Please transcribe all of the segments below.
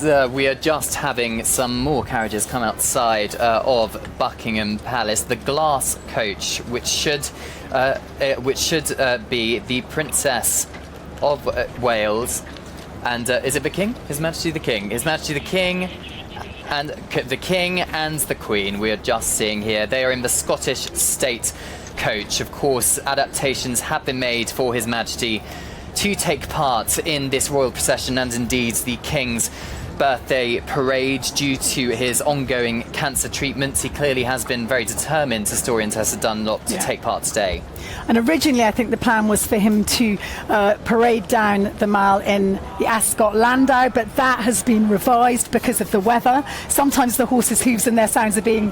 we are just having some more carriages come outside of Buckingham Palace. The glass coach, which should be the Princess of Wales, and is it the King? His Majesty the King. His Majesty the King. And the King and the Queen we are just seeing here. They are in the Scottish State Coach. Of course, adaptations have been made for His Majesty to take part in this royal procession and indeed the King's birthday parade. Due to his ongoing cancer treatments, he clearly has been very determined, historian Tessa Dunlop, to take part today. And originally I think the plan was for him to parade down the Mall in the Ascot Landau, but that has been revised because of the weather. Sometimes the horses' hooves and their sounds are being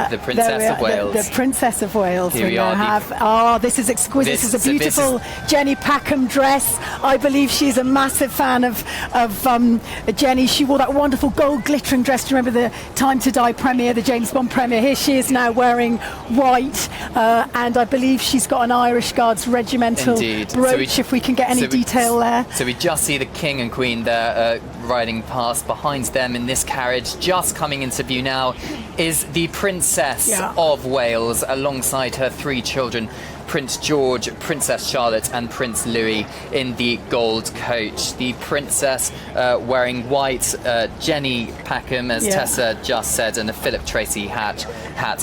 the Princess of Wales. The Princess of Wales. Here we are. This is exquisite. This is a beautiful Jenny Packham dress. I believe she's a massive fan of Jenny. She wore that wonderful gold glittering dress. Do you remember the Time to Die premiere, the James Bond premiere? Here she is now wearing white, and I believe she's got an Irish Guards regimental brooch, if we can get any detail there. So we just see the King and Queen there riding past. Behind them in this carriage, just coming into view now, is the Princess of Wales alongside her three children, Prince George, Princess Charlotte and Prince Louis, in the gold coach. The Princess wearing white, Jenny Packham, as Tessa just said, and a Philip Tracy hat,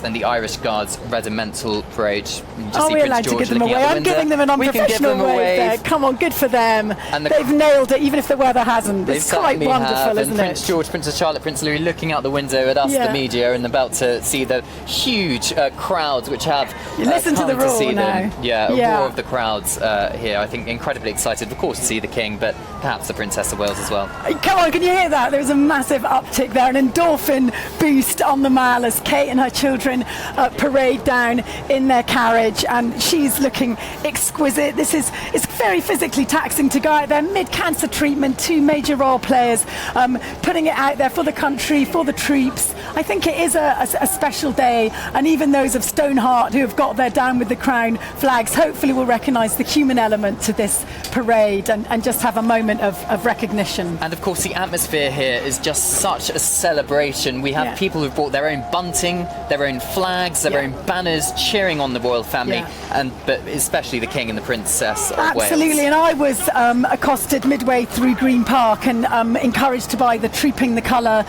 and the Irish Guards regimental brooch. Are we allowed to give them away? I'm giving them an unprofessional wave there. Come on, good for them. And they've nailed it, even if the weather hasn't. It's quite wonderful, isn't it? Prince George, Princess Charlotte, Prince Louis looking out the window at us, the media, and about to see the huge crowds which have listen to the roar now. Roar of the crowds here. I think incredibly excited, of course, to see the King, but perhaps the Princess of Wales as well. Come on, can you hear that? There was a massive uptick there, an endorphin boost on the Mall as Kate and her children parade down in their carriage, and she's looking exquisite. It's very physically taxing to go out there mid-cancer treatment, two major role players putting it out there for the country, for the troops. I think it is a special day, and even those of Stoneheart who have got their Down with the Crown flags hopefully will recognise the human element to this parade and just have a moment of recognition. And of course the atmosphere here is just such a celebration. We have people who've brought their own bunting, their own flags, their own banners, cheering on the royal family, but especially the King and the Princess of Wales. Absolutely, and I was accosted midway through Green Park and encouraged to buy the Trooping the Colour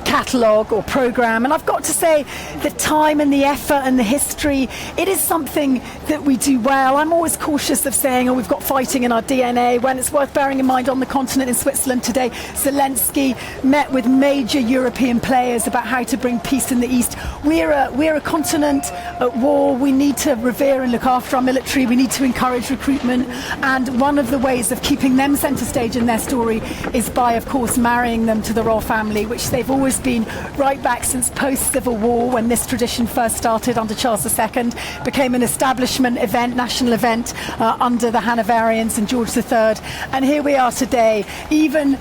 catalogue or programme, and I've got to say the time and the effort and the history, it is something that we do well. I'm always cautious of saying, we've got fighting in our DNA, when it's worth bearing in mind on the continent in Switzerland today, Zelensky met with major European players about how to bring peace in the East. We're a continent at war. We need to revere and look after our military. We need to encourage recruitment, and one of the ways of keeping them centre stage in their story is by, of course, marrying them to the royal family, which they've always been right back since post-Civil War, when this tradition first started under Charles II, became an establishment event, national event under the Hanoverians and George III. And here we are today, even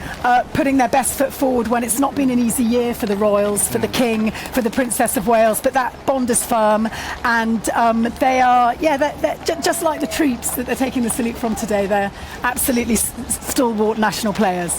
putting their best foot forward when it's not been an easy year for the royals, for the King, for the Princess of Wales, but that bond is firm, and they are, they're just like the troops that they're taking the salute from today. They're absolutely stalwart national players.